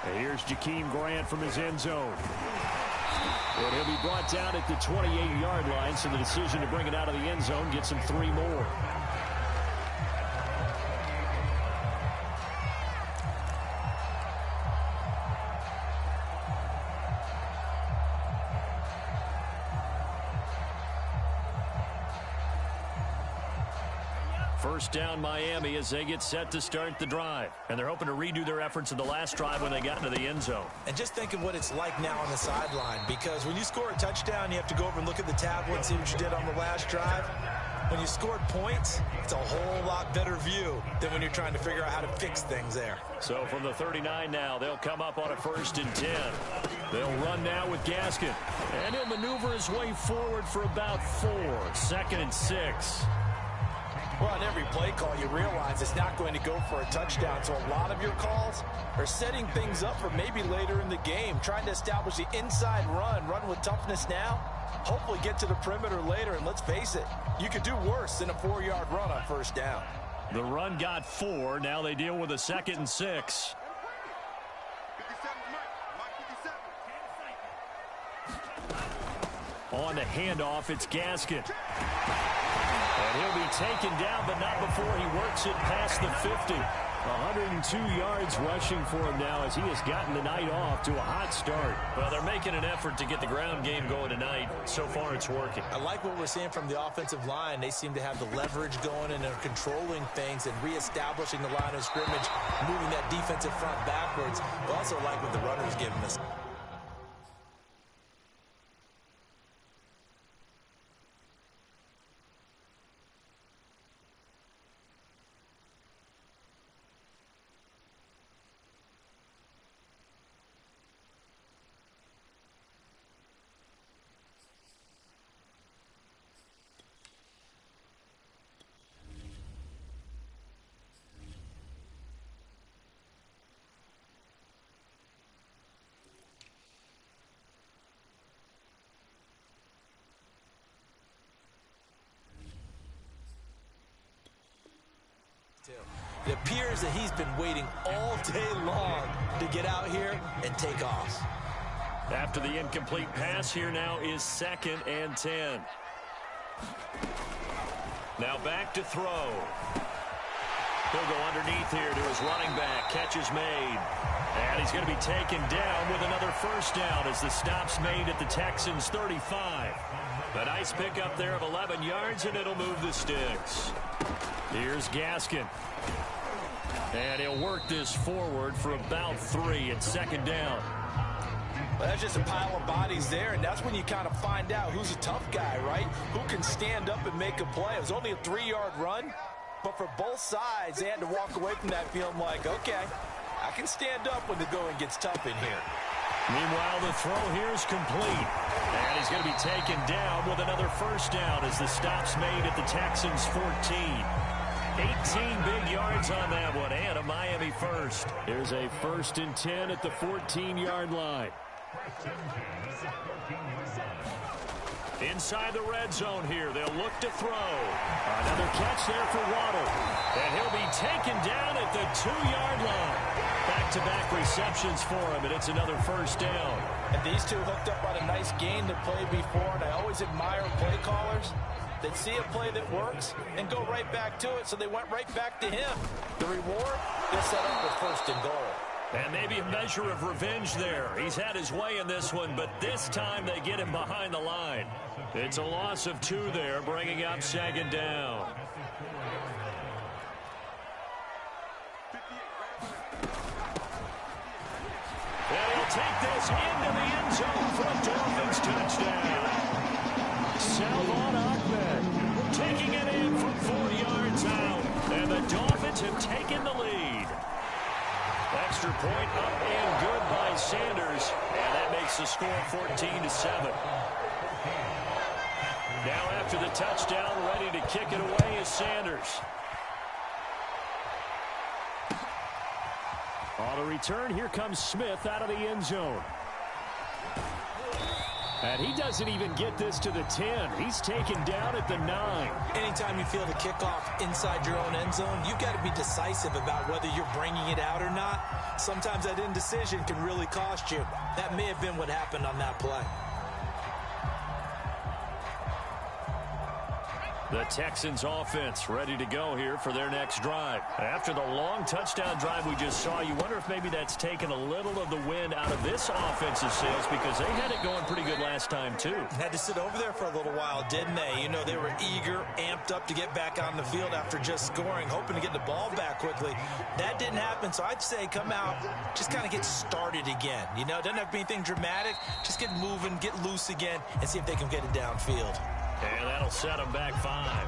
And here's Jakeem Grant from his end zone. And he'll be brought down at the 28-yard line, so the decision to bring it out of the end zone gets him 3 more. First down Miami as they get set to start the drive. And they're hoping to redo their efforts in the last drive when they got into the end zone. And just think of what it's like now on the sideline, because when you score a touchdown, you have to go over and look at the tablet and see what you did on the last drive. When you scored points, it's a whole lot better view than when you're trying to figure out how to fix things there. So from the 39 now, they'll come up on a 1st and 10. They'll run now with Gaskin. And he'll maneuver his way forward for about 4. 2nd and 6. Well, on every play call, you realize it's not going to go for a touchdown. So a lot of your calls are setting things up for maybe later in the game, trying to establish the inside run with toughness now, hopefully get to the perimeter later. And let's face it, you could do worse than a 4-yard run on 1st down. The run got 4. Now they deal with a 2nd and 6. On the handoff, it's Gaskin. And he'll be taken down, but not before he works it past the 50. 102 yards rushing for him now as he has gotten the night off to a hot start. Well, they're making an effort to get the ground game going tonight. So far, it's working. I like what we're seeing from the offensive line. They seem to have the leverage going and are controlling things and reestablishing the line of scrimmage, moving that defensive front backwards. I also like what the runner's giving us. It appears that he's been waiting all day long to get out here and take off. After the incomplete pass, here now is 2nd and 10. Now back to throw. He'll go underneath here to his running back. Catch is made. And he's going to be taken down with another 1st down as the stop's made at the Texans' 35. A nice pickup there of 11 yards, and it'll move the sticks. Here's Gaskin. And he'll work this forward for about 3 at 2nd down. Well, that's just a pile of bodies there, and that's when you kind of find out who's a tough guy, right? Who can stand up and make a play. It was only a 3-yard run, but for both sides, they had to walk away from that feeling like, okay, I can stand up when the going gets tough in here. Meanwhile, the throw here is complete. And he's going to be taken down with another 1st down as the stop's made at the Texans' 14. 18 big yards on that one, and a Miami 1st. Here's a 1st and 10 at the 14-yard line. Inside the red zone here, they'll look to throw. Another catch there for Waddle. And he'll be taken down at the 2-yard line. Back-to-back receptions for him, and it's another 1st down. And these two hooked up on a nice game that played before, and I always admire play callers that see a play that works and go right back to it, so they went right back to him. The reward, they're set up with 1st and goal. And maybe a measure of revenge there. He's had his way in this one, but this time they get him behind the line. It's a loss of 2 there, bringing up 2nd down. And he'll take this into the end zone for a Dolphins touchdown. Salvon Ahmed taking it in from 4 yards out. And the Dolphins have taken the lead. Extra point up and good by Sanders. And that makes the score 14-7. Now after the touchdown, ready to kick it away is Sanders. On the return, here comes Smith out of the end zone. And he doesn't even get this to the 10. He's taken down at the 9. Anytime you feel the kickoff inside your own end zone, you've got to be decisive about whether you're bringing it out or not. Sometimes that indecision can really cost you. That may have been what happened on that play. The Texans offense ready to go here for their next drive. After the long touchdown drive we just saw, you wonder if maybe that's taken a little of the wind out of this offensive sails, because they had it going pretty good last time too. Had to sit over there for a little while, didn't they? You know, they were eager, amped up to get back on the field after just scoring, hoping to get the ball back quickly. That didn't happen, so I'd say come out, just kind of get started again. You know, it doesn't have to be anything dramatic. Just get moving, get loose again, and see if they can get it downfield. And that'll set them back 5.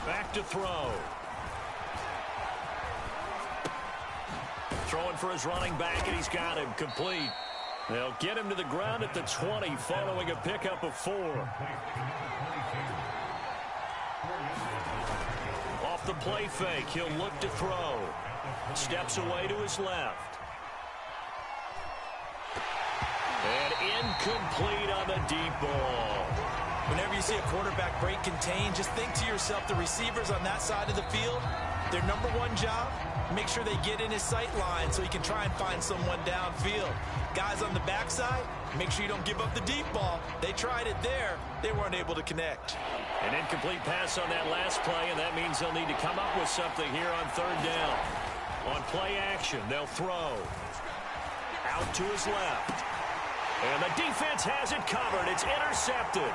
Back to throw. Throwing for his running back, and he's got him complete. They'll get him to the ground at the 20 following a pickup of 4. Off the play fake, he'll look to throw. Steps away to his left. And incomplete on the deep ball. Whenever you see a quarterback break contain, just think to yourself, the receivers on that side of the field, their number one job, make sure they get in his sight line so he can try and find someone downfield. Guys on the backside, make sure you don't give up the deep ball. They tried it there. They weren't able to connect. An incomplete pass on that last play, and that means they'll need to come up with something here on 3rd down. On play action, they'll throw. Out to his left. And the defense has it covered. It's intercepted.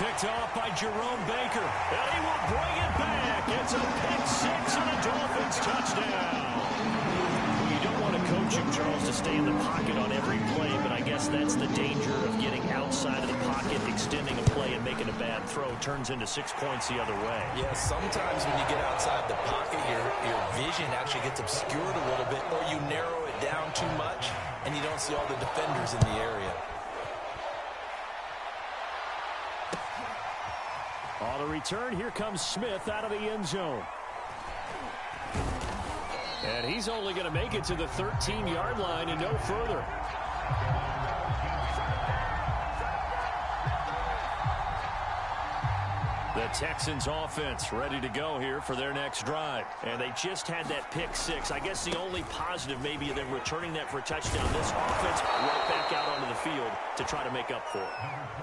Picked off by Jerome Baker. And he will bring it back. It's a pick 6 and a Dolphins touchdown. You don't want to coach him, Charles, to stay in the pocket on every play, but I guess that's the danger of getting outside of the pocket, extending a play, and making a bad throw. Turns into 6 points the other way. Yeah, sometimes when you get outside the pocket, your vision actually gets obscured a little bit, or you narrow it down too much, and you don't see all the defenders in the area. On the return, here comes Smith out of the end zone. And he's only going to make it to the 13-yard line and no further. The Texans offense ready to go here for their next drive. And they just had that pick 6. I guess the only positive maybe of them returning that for a touchdown. This offense right back out onto the field to try to make up for it.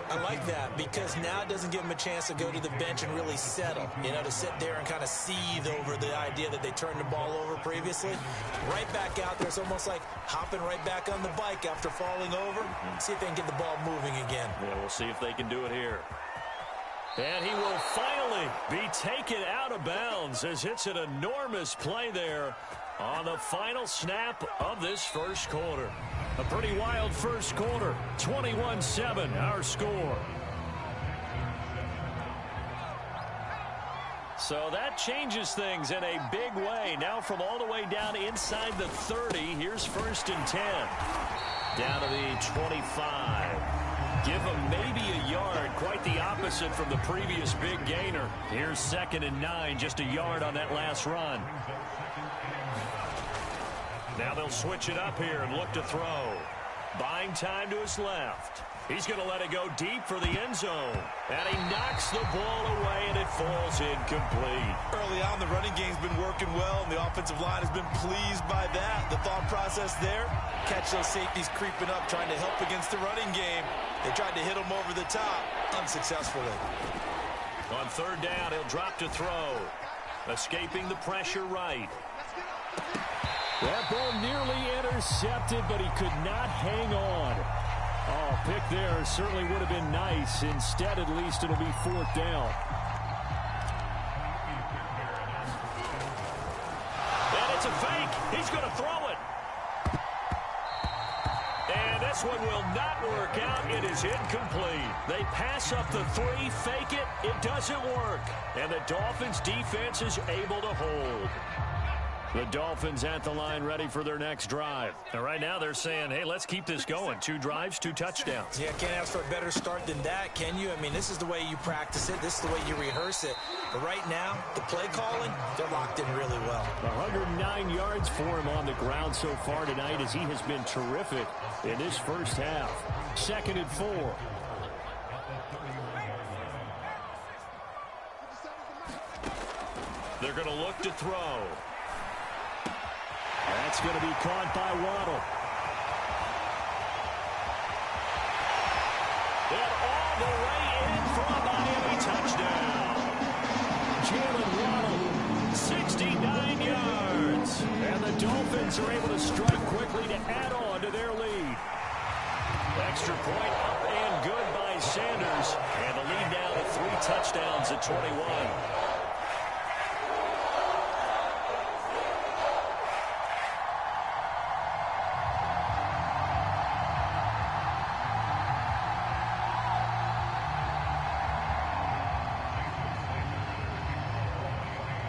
I like that, because now it doesn't give them a chance to go to the bench and really settle. You know, to sit there and kind of seethe over the idea that they turned the ball over previously. Right back out there. It's almost like hopping right back on the bike after falling over. See if they can get the ball moving again. Yeah, we'll see if they can do it here. And he will finally be taken out of bounds as it's an enormous play there on the final snap of this first quarter. A pretty wild first quarter. 21-7, our score. So that changes things in a big way. Now from all the way down inside the 30, here's 1st and 10. Down to the 25. Give him maybe a yard, quite the opposite from the previous big gainer. Here's 2nd and 9, just a yard on that last run. Now they'll switch it up here and look to throw. Buying time to his left. He's going to let it go deep for the end zone. And he knocks the ball away, and it falls incomplete. Early on, the running game's been working well, and the offensive line has been pleased by that. The thought process there, catch those safeties creeping up, trying to help against the running game. They tried to hit him over the top, unsuccessfully. On 3rd down, he'll drop to throw. Escaping the pressure right. That ball nearly intercepted, but he could not hang on. Oh, pick there certainly would have been nice. Instead, at least, it'll be 4th down. And it's a fake. He's going to throw it. And this one will not work out. It is incomplete. They pass up the 3, fake it. It doesn't work. And the Dolphins defense is able to hold. The Dolphins at the line ready for their next drive. And right now they're saying, hey, let's keep this going. 2 drives, 2 touchdowns. Yeah, can't ask for a better start than that, can you? I mean, this is the way you practice it. This is the way you rehearse it. But right now, the play calling, they're locked in really well. 109 yards for him on the ground so far tonight as he has been terrific in this first half. 2nd and 4. They're going to look to throw. That's going to be caught by Waddle. And all the way in for a Miami touchdown. Jalen Waddle, 69 yards. And the Dolphins are able to strike quickly to add on to their lead. Extra point up and good by Sanders. And the lead now to 3 touchdowns at 21.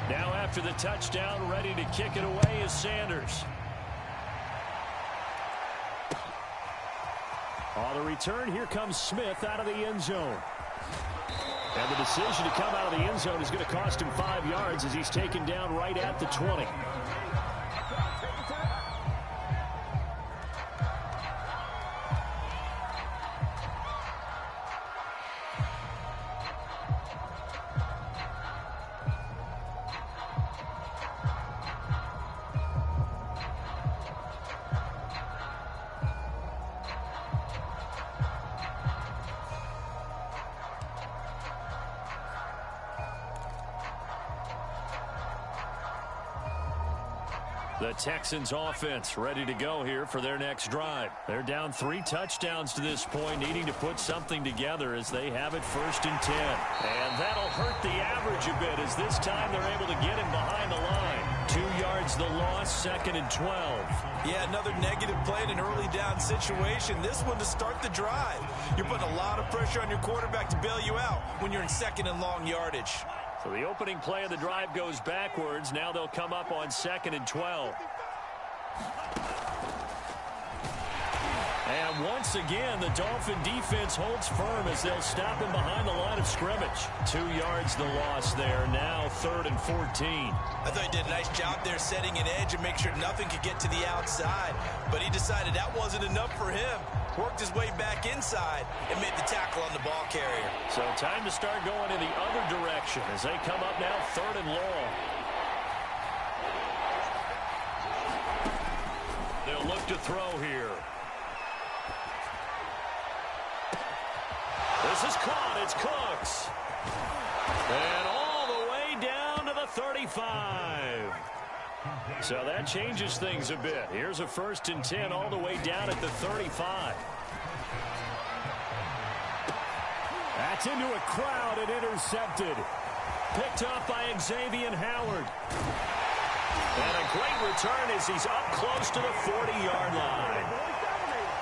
Now after the touchdown, ready to kick it away is Sanders. On the return, here comes Smith out of the end zone. And the decision to come out of the end zone is going to cost him 5 yards as he's taken down right at the 20. The Texans offense ready to go here for their next drive. They're down 3 touchdowns to this point, needing to put something together as they have it 1st and 10. And that'll hurt the average a bit as this time they're able to get him behind the line. 2 yards the loss, 2nd and 12. Yeah, another negative play in an early down situation. This one to start the drive. You're putting a lot of pressure on your quarterback to bail you out when you're in 2nd and long yardage. So the opening play of the drive goes backwards. Now they'll come up on 2nd and 12. And once again, the Dolphin defense holds firm as they'll stop him behind the line of scrimmage. 2 yards the loss there. Now 3rd and 14. I thought he did a nice job there setting an edge and make sure nothing could get to the outside. But he decided that wasn't enough for him. Worked his way back inside and made the tackle on the ball carrier. So time to start going in the other direction as they come up now 3rd and long. They'll look to throw here. This is caught. It's Cooks. And all the way down to the 35. So that changes things a bit. Here's a 1st and 10 all the way down at the 35. That's into a crowd and intercepted. Picked off by Xavier Howard. And a great return as he's up close to the 40-yard line.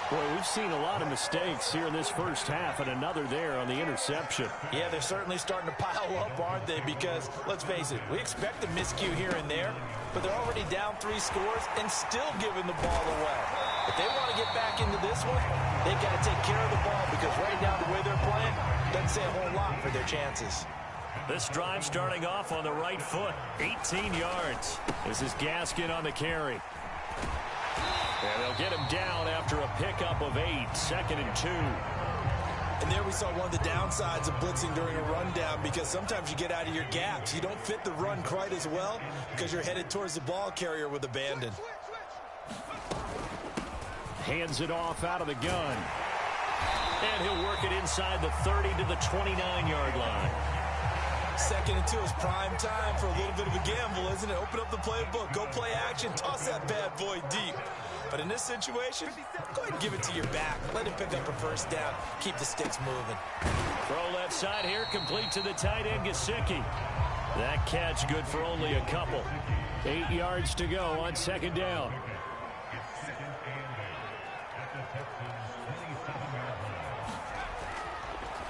Boy, we've seen a lot of mistakes here in this first half, and another there on the interception. Yeah, they're certainly starting to pile up, aren't they? Because, let's face it, we expect a miscue here and there, but they're already down 3 scores and still giving the ball away. If they want to get back into this one, they've got to take care of the ball because right now the way they're playing doesn't say a whole lot for their chances. This drive starting off on the right foot, 18 yards. This is Gaskin on the carry. And they'll get him down after a pickup of 8, 2nd and 2. And there we saw one of the downsides of blitzing during a rundown because sometimes you get out of your gaps. You don't fit the run quite as well because you're headed towards the ball carrier with abandon. Hands it off out of the gun. And he'll work it inside the 30 to the 29-yard line. 2nd and 2 is prime time for a little bit of a gamble, isn't it? Open up the playbook, go play action, toss that bad boy deep. But in this situation, go ahead and give it to your back. Let him pick up a 1st down. Keep the sticks moving. Throw left side here, complete to the tight end, Gesicki. That catch good for only a couple. 8 yards to go on 2nd down.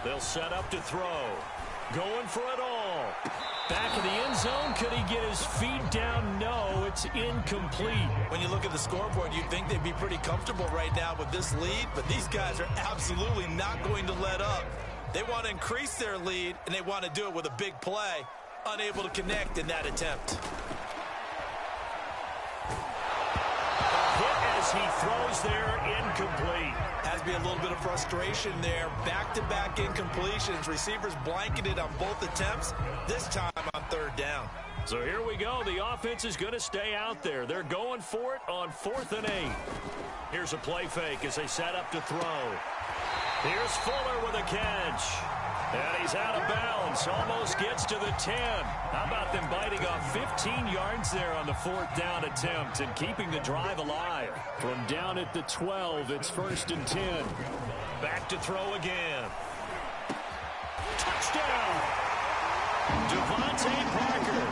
They'll set up to throw. Going for it all. Back in the end zone, could he get his feet down? No, it's incomplete. When you look at the scoreboard, you'd think they'd be pretty comfortable right now with this lead, but these guys are absolutely not going to let up. They want to increase their lead, and they want to do it with a big play. Unable to connect in that attempt. Hit as he throws there, incomplete. Has to be a little bit of frustration there. Back-to-back incompletions. Receivers blanketed on both attempts, this time on third down. So here we go. The offense is going to stay out there. They're going for it on 4th and 8. Here's a play fake as they set up to throw. Here's Fuller with a catch. And he's out of bounds. Almost gets to the 10. How about them biting off 15 yards there on the 4th down attempt and keeping the drive alive? From down at the 12, it's 1st and 10. Back to throw again. Touchdown! Devontae Parker.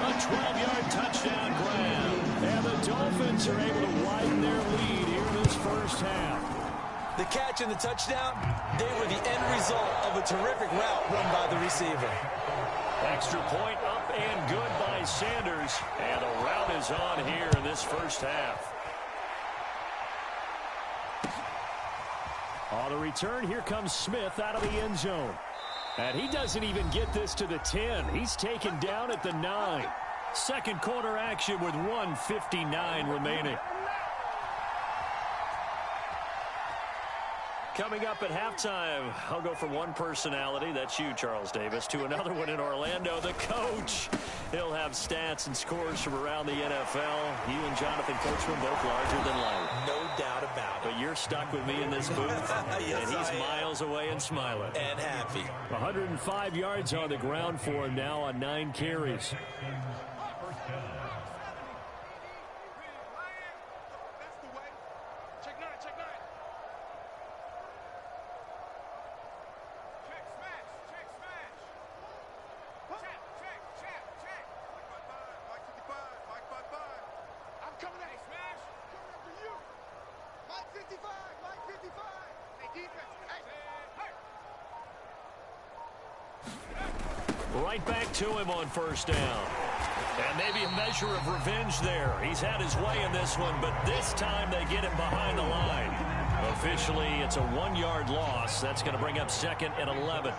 A 12-yard touchdown grab. And the Dolphins are able to widen their lead here in this first half. The catch and the touchdown, they were the end result of a terrific route run by the receiver. Extra point up and good by Sanders. And the route is on here in this first half. On the return, here comes Smith out of the end zone. And he doesn't even get this to the 10. He's taken down at the 9. Second quarter action with 1:59 remaining. Coming up at halftime, I'll go from one personality, that's you, Charles Davis, to another one in Orlando, the coach. He'll have stats and scores from around the NFL. You and Jonathan Coachman both larger than life. No doubt about it. But you're stuck with me in this booth, yes, and he's miles away and smiling. And happy. 105 yards on the ground for him now on 9 carries. Right back to him on first down. And maybe a measure of revenge there. He's had his way in this one, but this time they get him behind the line. Officially, it's a 1-yard loss. That's going to bring up 2nd and 11.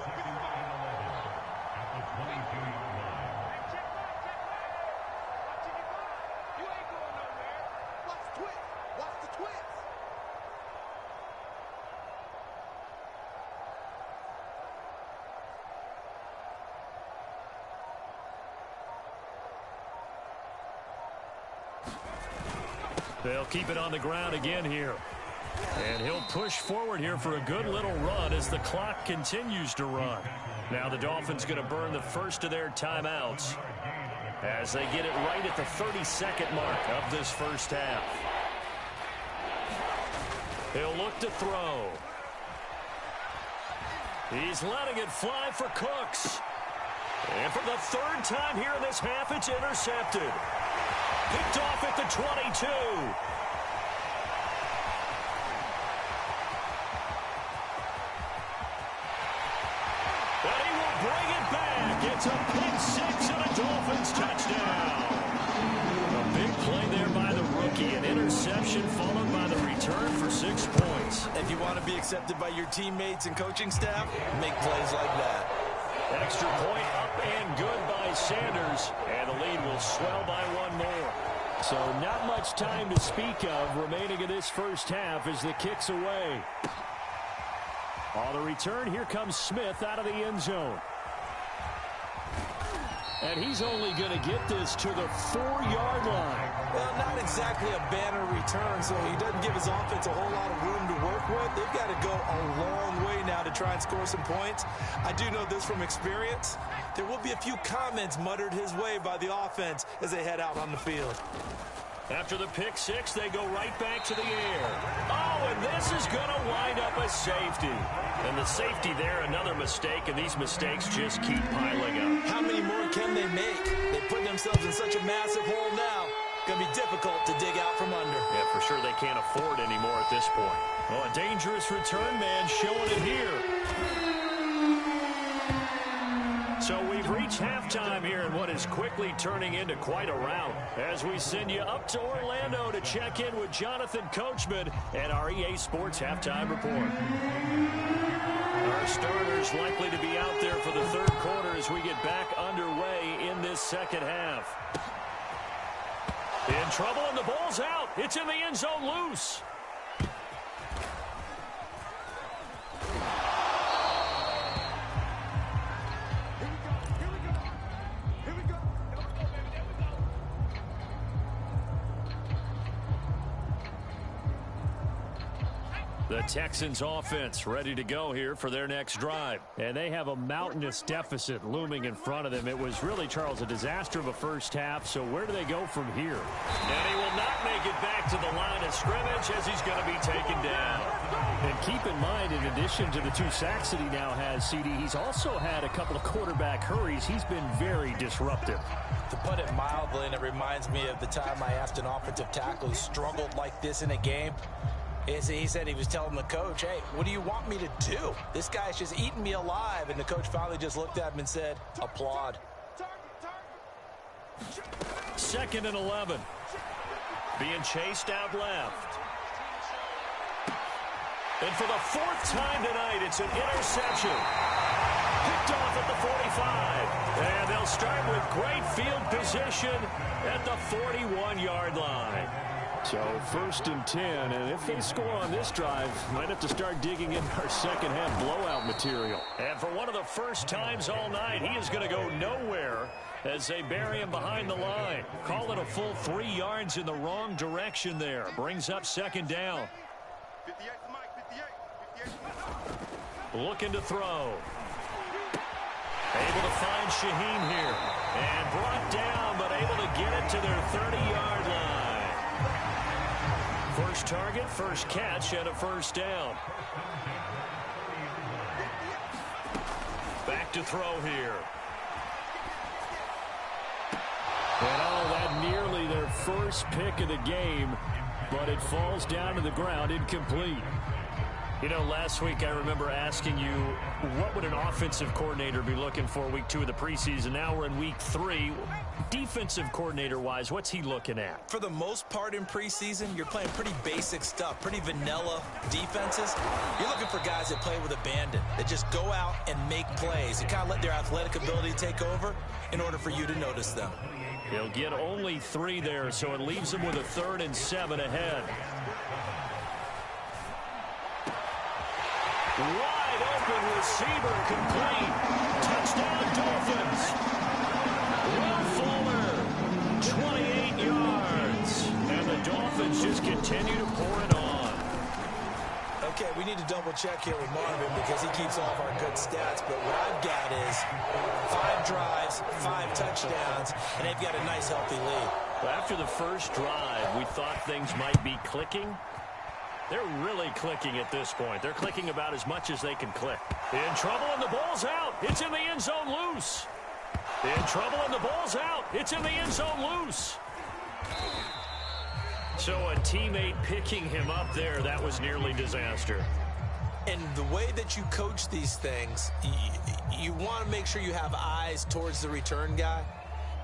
They'll keep it on the ground again here. And he'll push forward here for a good little run as the clock continues to run. Now the Dolphins going to burn the first of their timeouts as they get it right at the 32nd mark of this first half. He'll look to throw. He's letting it fly for Cooks. And for the 3rd time here in this half, it's intercepted. Picked off at the 22. And he will bring it back. It's a pick 6 and a Dolphins touchdown. A big play there by the rookie. An interception followed by the return for 6 points. If you want to be accepted by your teammates and coaching staff, make plays like that. Extra point up and good by Sanders. And the lead will swell by 1 more. So not much time to speak of remaining in this first half as the kick's away. On the return, here comes Smith out of the end zone. And he's only going to get this to the 4-yard line. Well, not exactly a banner return, so he doesn't give his offense a whole lot of room to work with. They've got to go a long way now to try and score some points. I do know this from experience. There will be a few comments muttered his way by the offense as they head out on the field. After the pick 6, they go right back to the air. Oh, and this is going to wind up a safety. And the safety there, another mistake, and these mistakes just keep piling up. How many more can they make? They put themselves in such a massive hole now. Going to be difficult to dig out from under. Yeah, for sure they can't afford anymore at this point. Oh, a dangerous return man showing it here. So we've reached halftime here in what is quickly turning into quite a rout as we send you up to Orlando to check in with Jonathan Coachman and our EA Sports Halftime Report. Our starters likely to be out there for the third quarter as we get back underway in this second half. In trouble and the ball's out. It's in the end zone loose. The Texans offense ready to go here for their next drive. And they have a mountainous deficit looming in front of them. It was really, Charles, a disaster of a first half. So where do they go from here? And he will not make it back to the line of scrimmage as he's going to be taken down. And keep in mind, in addition to the 2 sacks that he now has, CD, he's also had a couple of quarterback hurries. He's been very disruptive. To put it mildly, and it reminds me of the time I asked an offensive tackle who struggled like this in a game. He said he was telling the coach, hey, what do you want me to do? This guy's just eating me alive. And the coach finally just looked at him and said, applaud. 2nd and 11. Being chased out left. And for the 4th time tonight, it's an interception. Picked off at the 45. And they'll start with great field position at the 41-yard line. So 1st and 10, and if they score on this drive, might have to start digging in our second half blowout material. And for one of the first times all night, he is going to go nowhere as they bury him behind the line. Call it a full 3 yards in the wrong direction there. Brings up 2nd down. Looking to throw. Able to find Shaheen here. And brought down, but able to get it to their 30-yard line. First target, first catch, and a 1st down. Back to throw here. And that nearly their first pick of the game, but it falls down to the ground incomplete. You know, last week I remember asking you, what would an offensive coordinator be looking for week 2 of the preseason? Now we're in week 3. Defensive coordinator-wise, what's he looking at? For the most part in preseason, you're playing pretty basic stuff, pretty vanilla defenses. You're looking for guys that play with abandon, that just go out and make plays and kind of let their athletic ability take over in order for you to notice them. He'll get only 3 there, so it leaves him with a 3rd and 7 ahead. Wide open receiver complete. Touchdown Dolphins. Will Fuller, 28 yards. And the Dolphins just continue to pour it on. Okay, we need to double check here with Marvin because he keeps all of our good stats. But what I've got is 5 drives, 5 touchdowns, and they've got a nice healthy lead. Well, after the first drive, we thought things might be clicking. They're really clicking at this point. They're clicking about as much as they can click. In trouble and the ball's out. It's in the end zone loose. In trouble and the ball's out. It's in the end zone loose. So a teammate picking him up there, that was nearly disaster. And the way that you coach these things, you want to make sure you have eyes towards the return guy,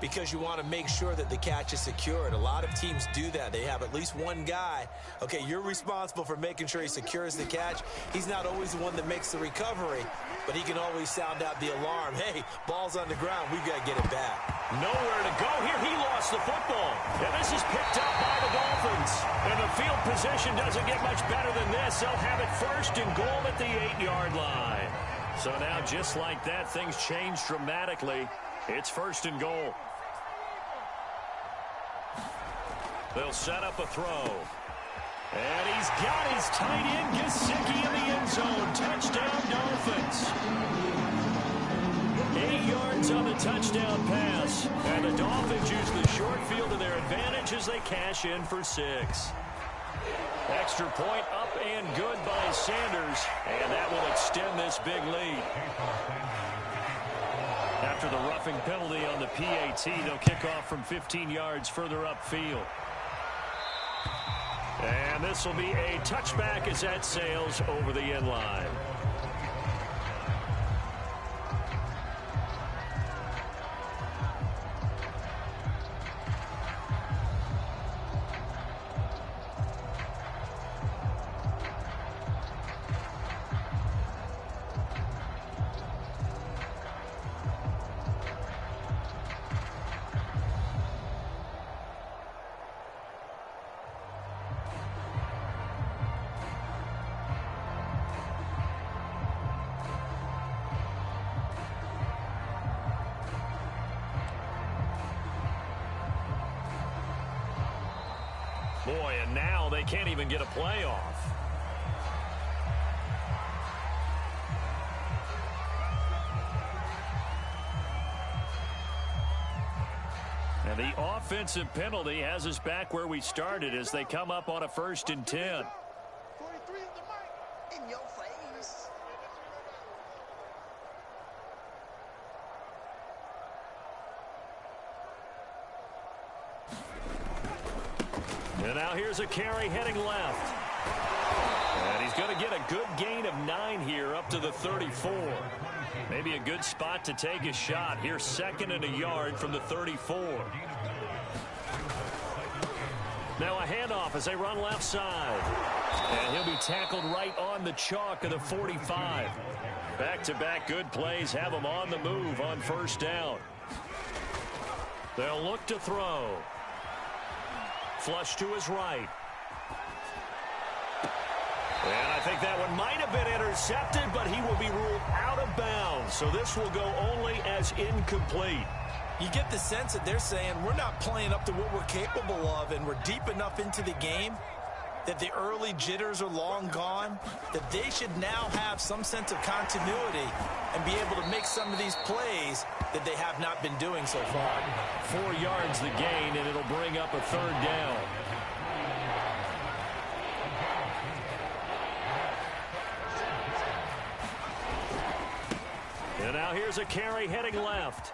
because you want to make sure that the catch is secured. A lot of teams do that. They have at least one guy. Okay, you're responsible for making sure he secures the catch. He's not always the one that makes the recovery, but he can always sound out the alarm. Hey, ball's on the ground. We've got to get it back. Nowhere to go here. He lost the football. And this is picked up by the Dolphins. And the field position doesn't get much better than this. They'll have it 1st and goal at the 8-yard line. So now, just like that, things change dramatically. It's 1st and goal. They'll set up a throw. And he's got his tight end, Gesicki, in the end zone. Touchdown, Dolphins. 8 yards on the touchdown pass. And the Dolphins use the short field to their advantage as they cash in for 6. Extra point up and good by Sanders. And that will extend this big lead. After the roughing penalty on the PAT, they'll kick off from 15 yards further upfield. And this will be a touchback as that sails over the end line. Boy, and now they can't even get a playoff. And the offensive penalty has us back where we started as they come up on a 1st and 10. 43 is the mic. In your face. And now here's a carry heading left. And he's going to get a good gain of 9 here up to the 34. Maybe a good spot to take a shot. Here's 2nd and a yard from the 34. Now a handoff as they run left side. And he'll be tackled right on the chalk of the 45. Back-to-back good plays have him on the move on 1st down. They'll look to throw. Flush to his right. And I think that one might have been intercepted, but he will be ruled out of bounds. So this will go only as incomplete. You get the sense that they're saying we're not playing up to what we're capable of, and we're deep enough into the game that the early jitters are long gone, that they should now have some sense of continuity and be able to make some of these plays that they have not been doing so far. 4 yards the gain, and it'll bring up a 3rd down. And now here's a carry heading left.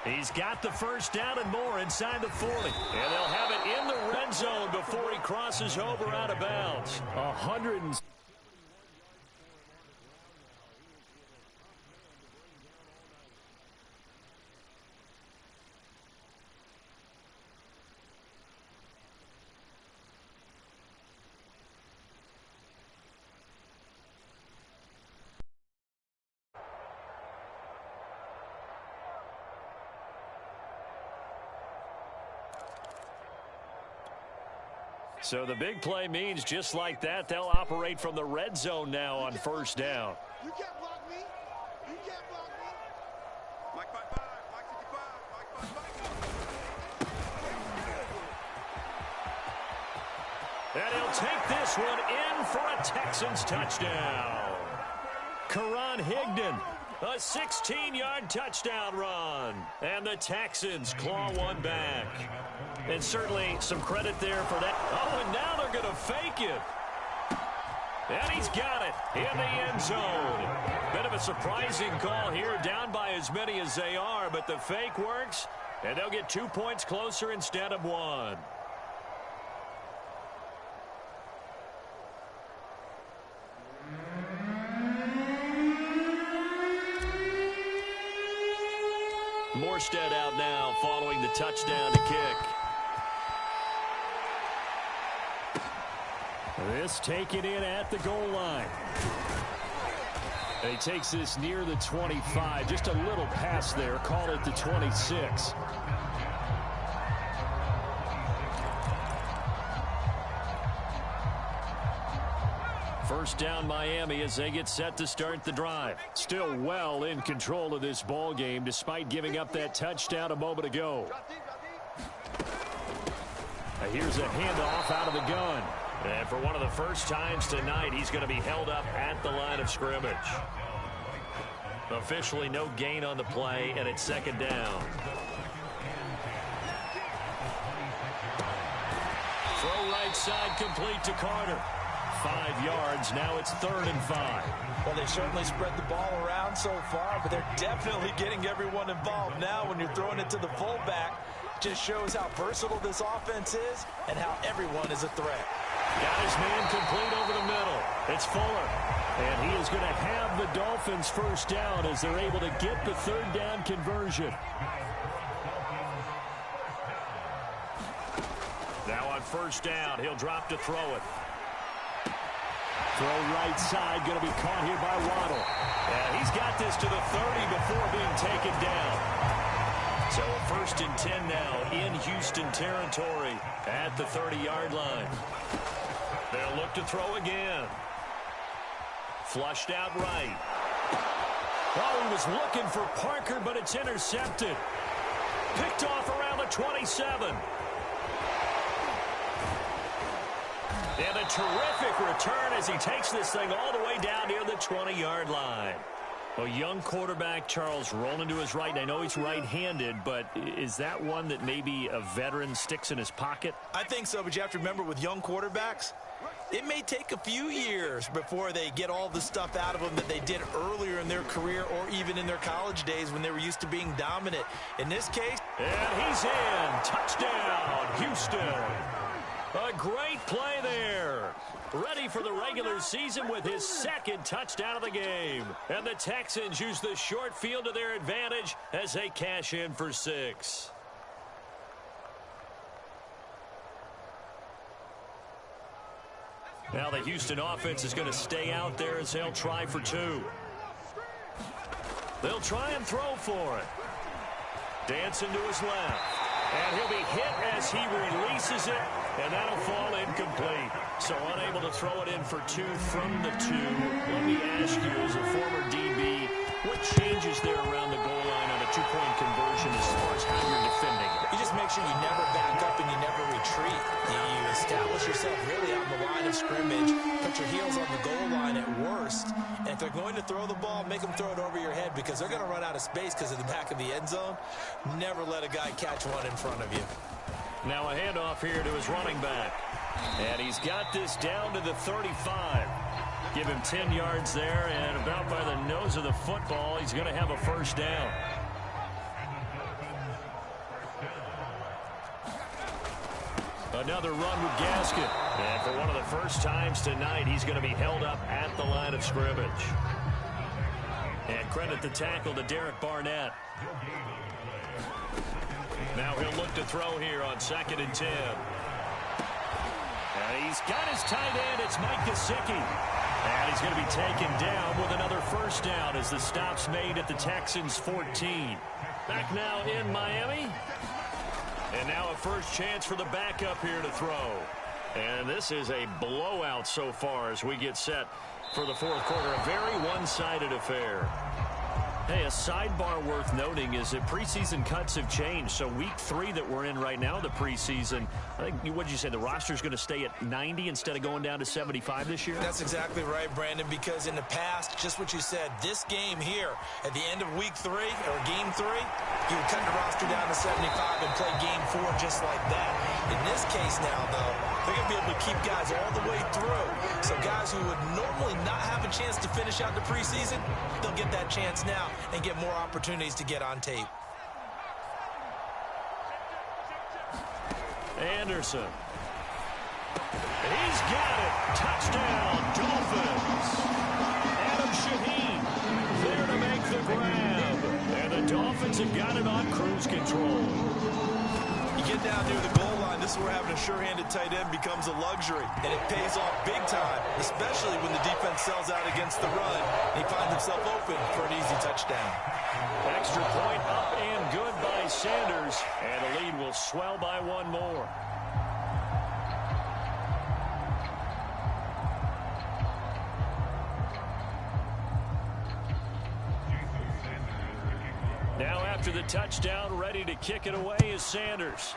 He's got the 1st down and more inside the 40. And they'll have it in the red zone before he crosses over out of bounds. 100. So the big play means just like that, they'll operate from the red zone now on 1st down. You can't block me. You can't block me. Mike 55, Mike 55, Mike 55. And he'll take this one in for a Texans touchdown. Karan Higdon, a 16-yard touchdown run. And the Texans claw one back. And certainly some credit there for that. Oh, and now they're going to fake it. And he's got it in the end zone. Bit of a surprising call here, down by as many as they are, but the fake works, and they'll get 2 points closer instead of 1. Morstead out now following the touchdown to kick. This taken in at the goal line. And he takes this near the 25. Just a little pass there. Call it the 26. First down Miami as they get set to start the drive. Still well in control of this ball game despite giving up that touchdown a moment ago. Here's a handoff out of the gun. And for one of the first times tonight, he's going to be held up at the line of scrimmage. Officially no gain on the play, and it's 2nd down. Throw right side complete to Carter. 5 yards. Now it's 3rd and 5. Well, they certainly spread the ball around so far, but they're definitely getting everyone involved now when you're throwing it to the fullback. Just shows how versatile this offense is and how everyone is a threat. Got his man complete over the middle. It's Fuller. And he is going to have the Dolphins 1st down as they're able to get the 3rd down conversion. Now on 1st down, he'll drop to throw it. Throw right side, going to be caught here by Waddle. And he's got this to the 30 before being taken down. So a 1st and 10 now in Houston territory at the 30-yard line. They'll look to throw again. Flushed out right. Oh, he was looking for Parker, but it's intercepted. Picked off around the 27. And a terrific return as he takes this thing all the way down near the 20-yard line. A young quarterback, Charles, rolling to his right. I know he's right-handed, but is that one that maybe a veteran sticks in his pocket? I think so, but you have to remember with young quarterbacks, it may take a few years before they get all the stuff out of them that they did earlier in their career or even in their college days when they were used to being dominant. In this case... And he's in. Touchdown, Houston. A great play there. Ready for the regular season with his second touchdown of the game. And the Texans use the short field to their advantage as they cash in for 6. Now the Houston offense is going to stay out there as they'll try for 2. They'll try and throw for it. Dancing to his left. And he'll be hit as he releases it, and that'll fall incomplete. So unable to throw it in for 2 from the 2. Let me ask you, as a former DB, what changes there around the goal line on a 2-point conversion as far as how you're defending? You just make sure you never back up and you never retreat. You establish yourself really on the line of scrimmage, put your heels on the goal line at worst, and if they're going to throw the ball, make them throw it over your head because they're going to run out of space because of the back of the end zone. Never let a guy catch one in front of you. Now a handoff here to his running back. And he's got this down to the 35. Give him 10 yards there, and about by the nose of the football, he's going to have a first down. Another run with Gaskin. And for one of the first times tonight, he's going to be held up at the line of scrimmage. And credit the tackle to Derek Barnett. Now he'll look to throw here on 2nd and 10. And he's got his tight end. It's Mike Gesicki. And he's going to be taken down with another first down as the stop's made at the Texans' 14. Back now in Miami. And now a first chance for the backup here to throw. And this is a blowout so far as we get set for the 4th quarter. A very one-sided affair. Hey, a sidebar worth noting is that preseason cuts have changed. So week 3 that we're in right now, the preseason, I think, what did you say, the roster's going to stay at 90 instead of going down to 75 this year? That's exactly right, Brandon, because in the past, just what you said, this game here, at the end of week 3, or game 3, you would cut the roster down to 75 and play game 4 just like that. In this case now, though, they're going to be able to keep guys all the way through. So guys who would normally not have a chance to finish out the preseason, they'll get that chance now and get more opportunities to get on tape. Anderson. He's got it. Touchdown, Dolphins. Adam Shaheen there to make the grab. And the Dolphins have got it on cruise control. You get down near the goal line, this is where having a sure-handed tight end becomes a luxury. And it pays off big time, especially when the defense sells out against the run. And he finds himself open for an easy touchdown. Extra point up and good by Sanders. And the lead will swell by 1 more. Now after the touchdown, ready to kick it away is Sanders.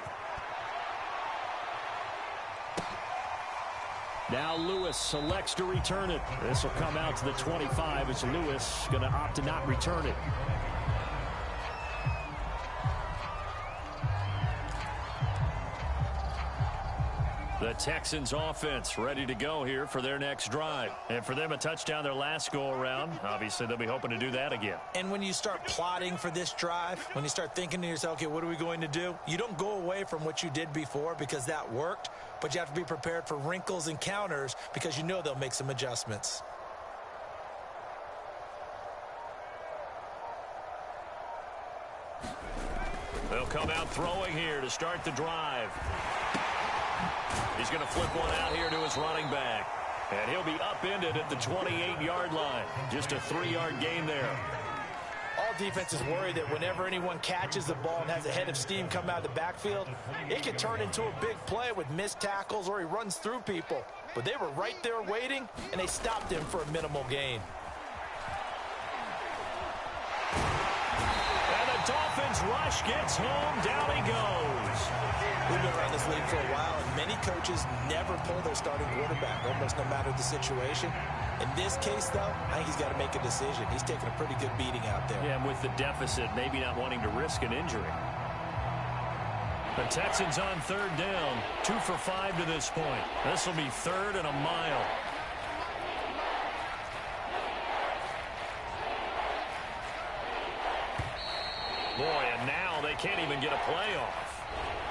Now Lewis selects to return it. This will come out to the 25 as Lewis going to opt to not return it. The Texans offense ready to go here for their next drive. And for them, a touchdown their last go-around. Obviously, they'll be hoping to do that again. And when you start plotting for this drive, when you start thinking to yourself, okay, what are we going to do? You don't go away from what you did before because that worked, but you have to be prepared for wrinkles and counters because you know they'll make some adjustments. They'll come out throwing here to start the drive. He's going to flip one out here to his running back. And he'll be upended at the 28-yard line. Just a 3-yard gain there. All defenses worry that whenever anyone catches the ball and has a head of steam come out of the backfield, it can turn into a big play with missed tackles or he runs through people. But they were right there waiting, and they stopped him for a minimal gain. And the Dolphins rush gets home. Down he goes. We've been around this league for a while, and many coaches never pull their starting quarterback, almost no matter the situation. In this case, though, I think he's got to make a decision. He's taking a pretty good beating out there. Yeah, and with the deficit, maybe not wanting to risk an injury. The Texans on third down, 2 for 5 to this point. This will be 3rd and a mile. Boy, and now they can't even get a play off.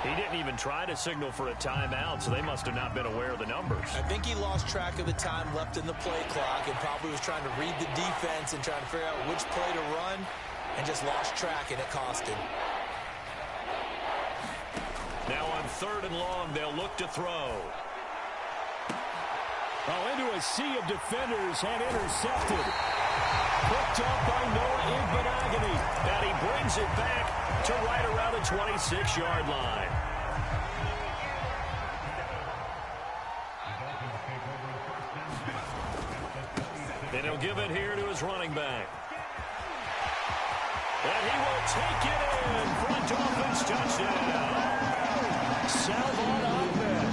He didn't even try to signal for a timeout, so they must have not been aware of the numbers. I think he lost track of the time left in the play clock and probably was trying to read the defense and trying to figure out which play to run and just lost track, and it cost him. Now on 3rd and long, they'll look to throw. Oh, into a sea of defenders and intercepted. Picked up by Noah Igbenogany. And he brings it back to right around the 26-yard line. And he'll give it here to his running back. And he will take it in for a Dolphins touchdown. Salvon Ahmed,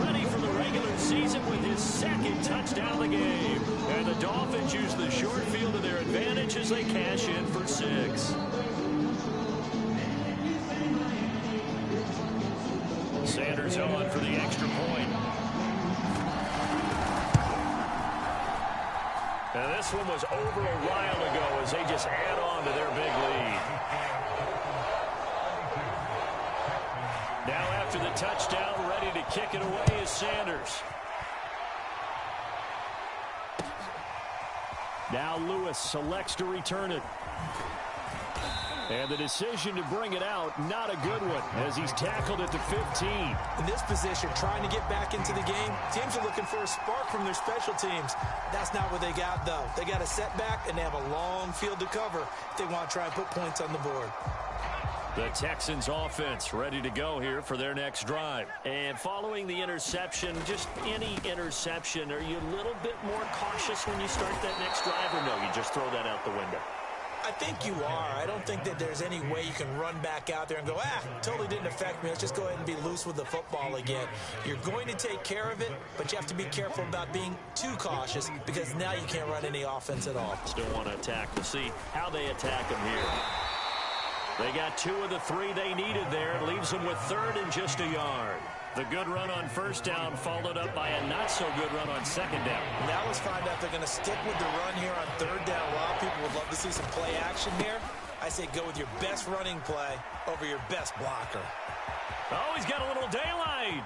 ready for the regular season with his 2nd touchdown of the game. And the Dolphins use the short field to their advantage as they cash in for 6. Sanders on for the extra point. And this one was over a while ago as they just add on to their big lead. Now after the touchdown, ready to kick it away is Sanders. Now Lewis selects to return it. And the decision to bring it out, not a good one, as he's tackled at the 15. In this position, trying to get back into the game, teams are looking for a spark from their special teams. That's not what they got, though. They got a setback, and they have a long field to cover if they want to try and put points on the board. The Texans offense ready to go here for their next drive. And following the interception, just any interception, are you a little bit more cautious when you start that next drive, or no, you just throw that out the window? I think you are. I don't think that there's any way you can run back out there and go, totally didn't affect me. Let's just go ahead and be loose with the football again. You're going to take care of it, but you have to be careful about being too cautious because now you can't run any offense at all. Still want to attack. We'll see how they attack them here. They got 2 of the 3 they needed there. It leaves them with 3rd and just a yard. The good run on 1st down followed up by a not-so-good run on 2nd down. Now let's find out if they're going to stick with the run here on 3rd down. A lot of people would love to see some play action here. I say go with your best running play over your best blocker. Oh, he's got a little daylight.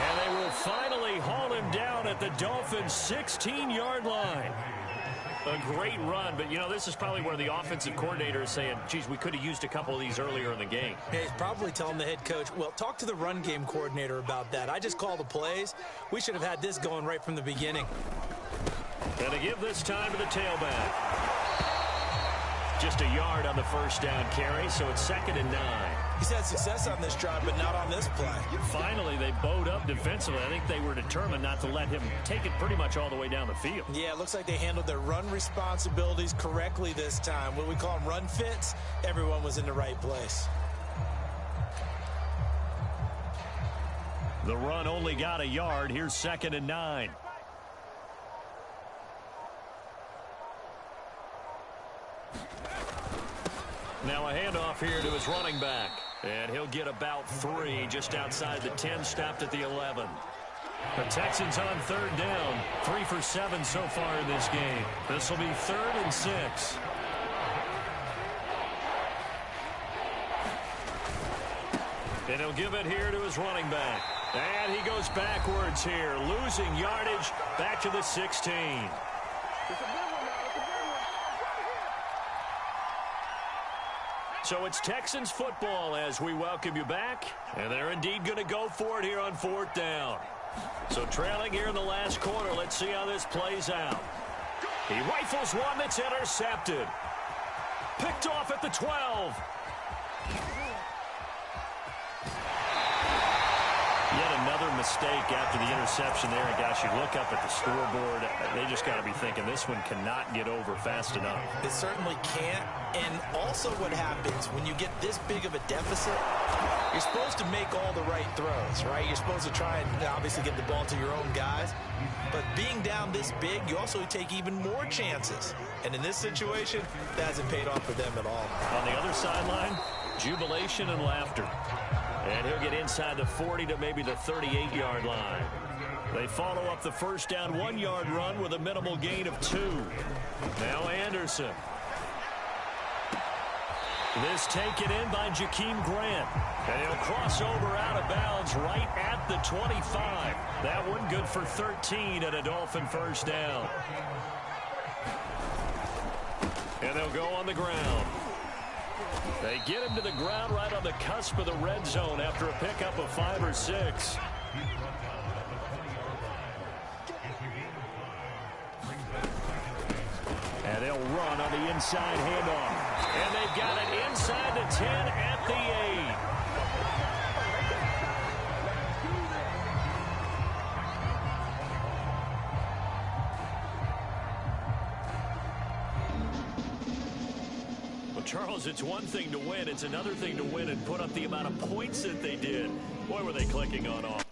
And they will finally haul him down at the Dolphins' 16-yard line. A great run, but, you know, this is probably where the offensive coordinator is saying, geez, we could have used a couple of these earlier in the game. Yeah, he's probably telling the head coach, well, talk to the run game coordinator about that. I just call the plays. We should have had this going right from the beginning. And to give this time to the tailback. Just a yard on the 1st down carry, so it's 2nd and 9. He's had success on this drive, but not on this play. Finally, they bowed up defensively. I think they were determined not to let him take it pretty much all the way down the field. Yeah, it looks like they handled their run responsibilities correctly this time. What we call them run fits, everyone was in the right place. The run only got a yard. Here's 2nd and 9. Now a handoff here to his running back. And he'll get about 3 just outside the 10, stopped at the 11. The Texans on 3rd down. 3 for 7 so far in this game. This will be 3rd and 6. And he'll give it here to his running back. And he goes backwards here, losing yardage back to the 16. So it's Texans football as we welcome you back. And they're indeed going to go for it here on 4th down. So trailing here in the last quarter, let's see how this plays out. He rifles one that's intercepted. Picked off at the 12. Yet another Another mistake after the interception there. And, gosh, you look up at the scoreboard. They just got to be thinking this one cannot get over fast enough. It certainly can't. And also what happens when you get this big of a deficit, you're supposed to make all the right throws, right? You're supposed to try and obviously get the ball to your own guys. But being down this big, you also take even more chances. And in this situation, that hasn't paid off for them at all. On the other sideline, jubilation and laughter. And he'll get inside the 40 to maybe the 38-yard line. They follow up the first down 1-yard run with a minimal gain of 2. Now Anderson. This taken in by Jakeem Grant. And he'll cross over out of bounds right at the 25. That one good for 13 and a Dolphin first down. And they'll go on the ground. They get him to the ground right on the cusp of the red zone after a pickup of 5 or 6. And they'll run on the inside handoff. And they've got it inside the 10 at the 8. Well, Charles, it's one thing to win. It's another thing to win and put up the amount of points that they did. Boy, were they clicking on offense.